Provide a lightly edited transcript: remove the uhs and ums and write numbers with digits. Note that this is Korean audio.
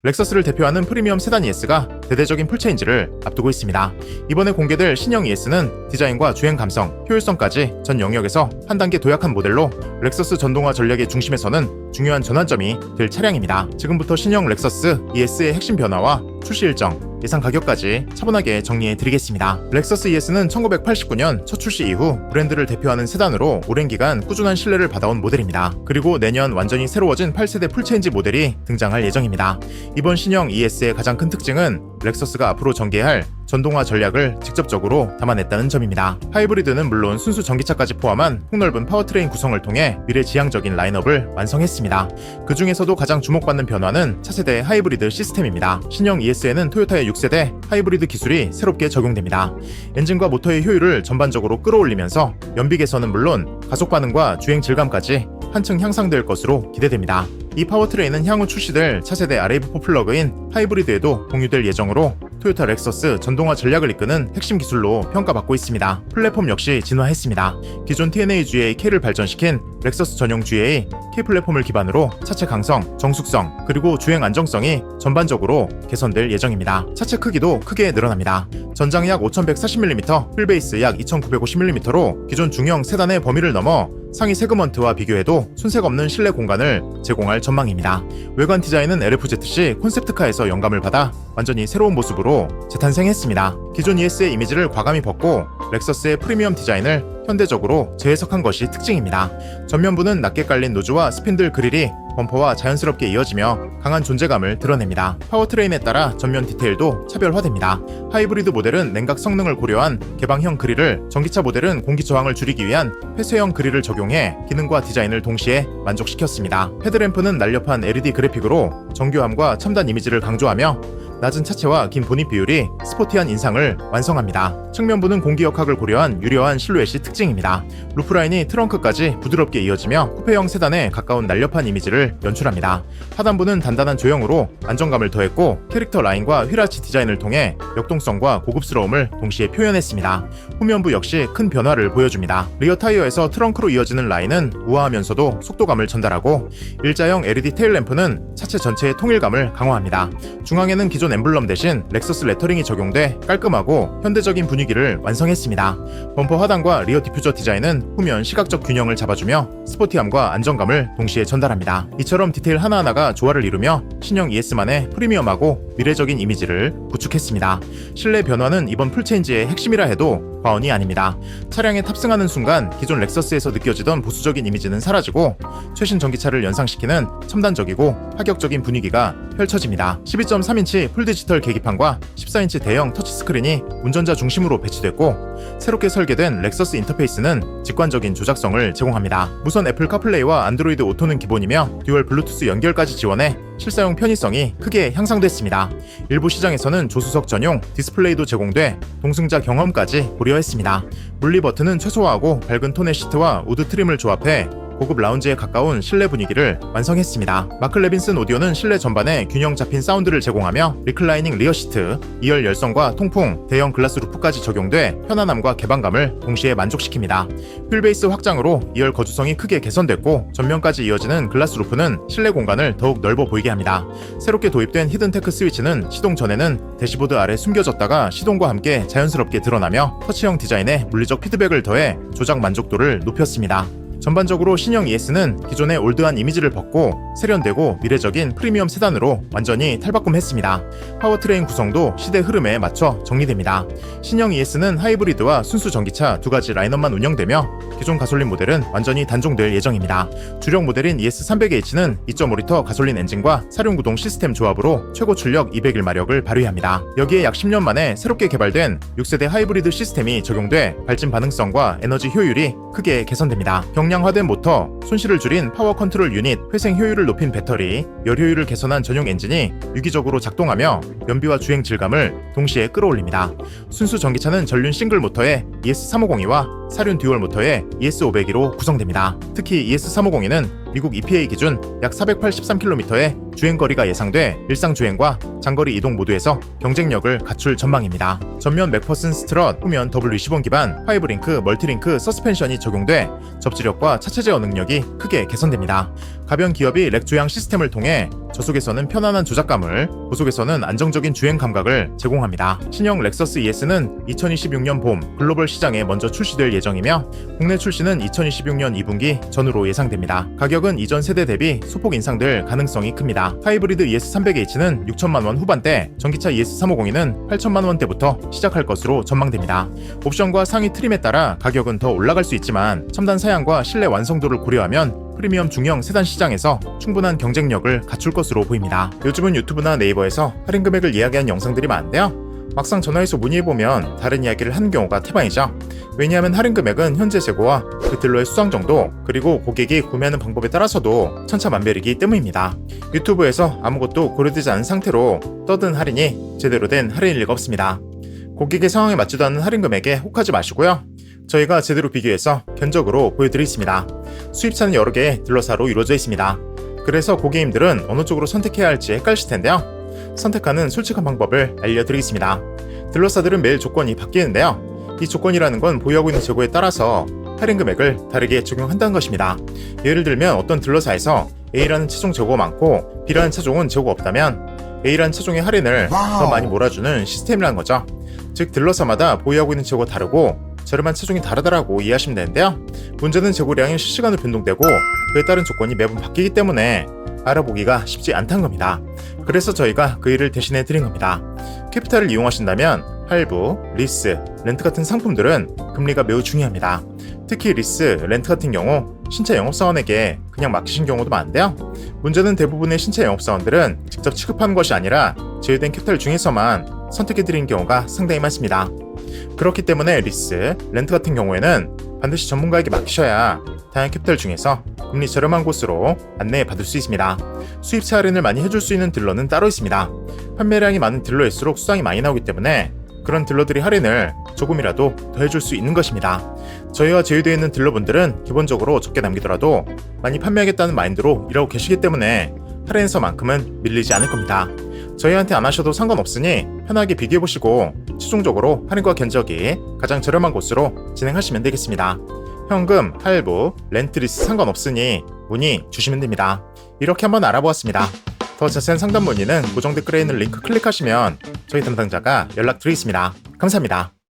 렉서스를 대표하는 프리미엄 세단 ES가 대대적인 풀체인지를 앞두고 있습니다. 이번에 공개될 신형 ES는 디자인과 주행 감성, 효율성까지 전 영역에서 한 단계 도약한 모델로 렉서스 전동화 전략의 중심에서는 중요한 전환점이 될 차량입니다. 지금부터 신형 렉서스 ES의 핵심 변화와 출시 일정, 예상 가격까지 차분하게 정리해드리겠습니다. 렉서스 ES는 1989년 첫 출시 이후 브랜드를 대표하는 세단으로 오랜 기간 꾸준한 신뢰를 받아온 모델입니다. 그리고 내년 완전히 새로워진 8세대 풀체인지 모델이 등장할 예정입니다. 이번 신형 ES의 가장 큰 특징은 렉서스가 앞으로 전개할 전동화 전략을 직접적으로 담아냈다는 점입니다. 하이브리드는 물론 순수 전기차까지 포함한 폭넓은 파워트레인 구성을 통해 미래지향적인 라인업을 완성했습니다. 그 중에서도 가장 주목받는 변화는 차세대 하이브리드 시스템입니다. 신형 ES에는 토요타의 6세대 하이브리드 기술이 새롭게 적용됩니다. 엔진과 모터의 효율을 전반적으로 끌어올리면서 연비 개선은 물론 가속 반응과 주행 질감까지 한층 향상될 것으로 기대됩니다. 이 파워트레인은 향후 출시될 차세대 RAV4 플러그인 하이브리드에도 공유될 예정으로 토요타 렉서스 전동화 전략을 이끄는 핵심 기술로 평가받고 있습니다. 플랫폼 역시 진화했습니다. 기존 TNA GA-K를 발전시킨 렉서스 전용 GA K 플랫폼을 기반으로 차체 강성, 정숙성, 그리고 주행 안정성이 전반적으로 개선될 예정입니다. 차체 크기도 크게 늘어납니다. 전장 약 5140mm, 휠베이스 약 2950mm로 기존 중형 세단의 범위를 넘어 상위 세그먼트와 비교해도 손색 없는 실내 공간을 제공할 전망입니다. 외관 디자인은 LFZC 콘셉트카에서 영감을 받아 완전히 새로운 모습으로 재탄생했습니다. 기존 ES의 이미지를 과감히 벗고 렉서스의 프리미엄 디자인을 현대적으로 재해석한 것이 특징입니다. 전면부는 낮게 깔린 노즈와 스핀들 그릴이 범퍼와 자연스럽게 이어지며 강한 존재감을 드러냅니다. 파워트레인에 따라 전면 디테일도 차별화됩니다. 하이브리드 모델은 냉각 성능을 고려한 개방형 그릴을, 전기차 모델은 공기 저항을 줄이기 위한 폐쇄형 그릴을 적용해 기능과 디자인을 동시에 만족시켰습니다. 헤드램프는 날렵한 LED 그래픽으로 정교함과 첨단 이미지를 강조하며 낮은 차체와 긴 보닛 비율이 스포티한 인상을 완성합니다. 측면부는 공기역학을 고려한 유려한 실루엣이 특징입니다. 루프라인이 트렁크까지 부드럽게 이어지며 쿠페형 세단에 가까운 날렵한 이미지를 연출합니다. 하단부는 단단한 조형으로 안정감을 더했고 캐릭터 라인과 휠아치 디자인을 통해 역동성과 고급스러움을 동시에 표현했습니다. 후면부 역시 큰 변화를 보여줍니다. 리어 타이어에서 트렁크로 이어지는 라인은 우아하면서도 속도감을 전달하고 일자형 LED 테일램프는 차체 전체의 통일감을 강화합니다. 중앙에는 기존 엠블럼 대신 렉서스 레터링이 적용돼 깔끔하고 현대적인 분위기를 완성했습니다. 범퍼 하단과 리어 디퓨저 디자인은 후면 시각적 균형을 잡아주며 스포티함과 안정감을 동시에 전달합니다. 이처럼 디테일 하나하나가 조화를 이루며 신형 ES만의 프리미엄하고 미래적인 이미지를 구축했습니다. 실내 변화는 이번 풀체인지의 핵심이라 해도 과언이 아닙니다. 차량에 탑승하는 순간 기존 렉서스에서 느껴지던 보수적인 이미지는 사라지고 최신 전기차를 연상시키는 첨단적이고 파격적인 분위기가 펼쳐집니다. 12.3인치 풀디지털 계기판과 14인치 대형 터치스크린이 운전자 중심으로 배치됐고 새롭게 설계된 렉서스 인터페이스는 직관적인 조작성을 제공합니다. 무선 애플 카플레이와 안드로이드 오토는 기본이며 듀얼 블루투스 연결까지 지원해 실사용 편의성이 크게 향상됐습니다. 일부 시장에서는 조수석 전용 디스플레이도 제공돼 동승자 경험까지 고려했습니다. 물리 버튼은 최소화하고 밝은 톤의 시트와 우드 트림을 조합해 고급 라운지에 가까운 실내 분위기를 완성했습니다. 마크 레빈슨 오디오는 실내 전반에 균형 잡힌 사운드를 제공하며 리클라이닝 리어 시트, 2열 열선과 통풍, 대형 글라스 루프까지 적용돼 편안함과 개방감을 동시에 만족시킵니다. 휠베이스 확장으로 2열 거주성이 크게 개선됐고 전면까지 이어지는 글라스 루프는 실내 공간을 더욱 넓어 보이게 합니다. 새롭게 도입된 히든테크 스위치는 시동 전에는 대시보드 아래 숨겨졌다가 시동과 함께 자연스럽게 드러나며 터치형 디자인에 물리적 피드백을 더해 조작 만족도를 높였습니다. 전반적으로 신형 ES는 기존의 올드한 이미지를 벗고 세련되고 미래적인 프리미엄 세단으로 완전히 탈바꿈했습니다. 파워트레인 구성도 시대 흐름에 맞춰 정리됩니다. 신형 ES는 하이브리드와 순수 전기차 두 가지 라인업만 운영되며 기존 가솔린 모델은 완전히 단종될 예정입니다. 주력 모델인 ES300H는 2.5리터 가솔린 엔진과 사륜구동 시스템 조합으로 최고 출력 201마력을 발휘합니다. 여기에 약 10년 만에 새롭게 개발된 6세대 하이브리드 시스템이 적용돼 발진 반응성과 에너지 효율이 크게 개선됩니다. 경량화된 모터, 손실을 줄인 파워 컨트롤 유닛, 회생 효율을 높인 배터리, 열 효율을 개선한 전용 엔진이 유기적으로 작동하며 연비와 주행 질감을 동시에 끌어올립니다. 순수 전기차는 전륜 싱글 모터에 ES3502와 사륜 듀얼 모터의 ES502로 구성됩니다. 특히 ES350에는 미국 EPA 기준 약 483km의 주행거리가 예상돼 일상 주행과 장거리 이동 모두에서 경쟁력을 갖출 전망입니다. 전면 맥퍼슨 스트럿, 후면 W20 기반 5링크 멀티링크 서스펜션이 적용돼 접지력과 차체 제어 능력이 크게 개선됩니다. 가변 기업이 렉 조향 시스템을 통해 저속에서는 편안한 조작감을, 고속에서는 안정적인 주행 감각을 제공합니다. 신형 렉서스 ES는 2026년 봄 글로벌 시장에 먼저 출시될 예정이며 국내 출시는 2026년 2분기 전후로 예상됩니다. 가격은 이전 세대 대비 소폭 인상될 가능성이 큽니다. 하이브리드 ES300H는 6천만 원 후반대, 전기차 ES350에는 8천만 원대부터 시작할 것으로 전망됩니다. 옵션과 상위 트림에 따라 가격은 더 올라갈 수 있지만 첨단 사양과 실내 완성도를 고려하면 프리미엄 중형 세단 시장에서 충분한 경쟁력을 갖출 것으로 보입니다. 요즘은 유튜브나 네이버에서 할인 금액을 이야기한 영상들이 많은데요. 막상 전화해서 문의해보면 다른 이야기를 하는 경우가 태반이죠. 왜냐하면 할인 금액은 현재 재고와 그 딜러의 수상 정도, 그리고 고객이 구매하는 방법에 따라서도 천차만별이기 때문입니다. 유튜브에서 아무것도 고려되지 않은 상태로 떠든 할인이 제대로 된 할인일 리가 없습니다. 고객의 상황에 맞지도 않는 할인 금액에 혹하지 마시고요. 저희가 제대로 비교해서 견적으로 보여드리겠습니다. 수입차는 여러 개의 딜러사로 이루어져 있습니다. 그래서 고객님들은 어느 쪽으로 선택해야 할지 헷갈리실 텐데요. 선택하는 솔직한 방법을 알려드리겠습니다. 딜러사들은 매일 조건이 바뀌는데요. 이 조건이라는 건 보유하고 있는 재고에 따라서 할인 금액을 다르게 적용한다는 것입니다. 예를 들면 어떤 딜러사에서 A라는 차종 재고가 많고 B라는 차종은 재고가 없다면 A라는 차종의 할인을 더 많이 몰아주는 시스템이라는 거죠. 즉 딜러사마다 보유하고 있는 재고가 다르고 저렴한 차종이 다르다라고 이해하시면 되는데요. 문제는 재고량이 실시간으로 변동되고 그에 따른 조건이 매번 바뀌기 때문에 알아보기가 쉽지 않다는 겁니다. 그래서 저희가 그 일을 대신해 드린 겁니다. 캐피탈을 이용하신다면 할부, 리스, 렌트 같은 상품들은 금리가 매우 중요합니다. 특히 리스, 렌트 같은 경우 신차 영업사원에게 그냥 맡기신 경우도 많은데요. 문제는 대부분의 신차 영업사원들은 직접 취급하는 것이 아니라 제휴된 캐피탈 중에서만 선택해드리는 경우가 상당히 많습니다. 그렇기 때문에 리스, 렌트 같은 경우에는 반드시 전문가에게 맡기셔야 다양한 캐피탈 중에서 금리 저렴한 곳으로 안내 받을 수 있습니다. 수입차 할인을 많이 해줄 수 있는 딜러는 따로 있습니다. 판매량이 많은 딜러일수록 수당이 많이 나오기 때문에 그런 딜러들이 할인을 조금이라도 더 해줄 수 있는 것입니다. 저희와 제휴되어 있는 딜러분들은 기본적으로 적게 남기더라도 많이 판매하겠다는 마인드로 일하고 계시기 때문에 할인에서만큼은 밀리지 않을 겁니다. 저희한테 안 하셔도 상관없으니 편하게 비교해보시고 최종적으로 할인과 견적이 가장 저렴한 곳으로 진행하시면 되겠습니다. 현금, 할부, 렌트리스 상관없으니 문의 주시면 됩니다. 이렇게 한번 알아보았습니다. 더 자세한 상담 문의는 고정 댓글에 있는 링크 클릭하시면 저희 담당자가 연락드리겠습니다. 감사합니다.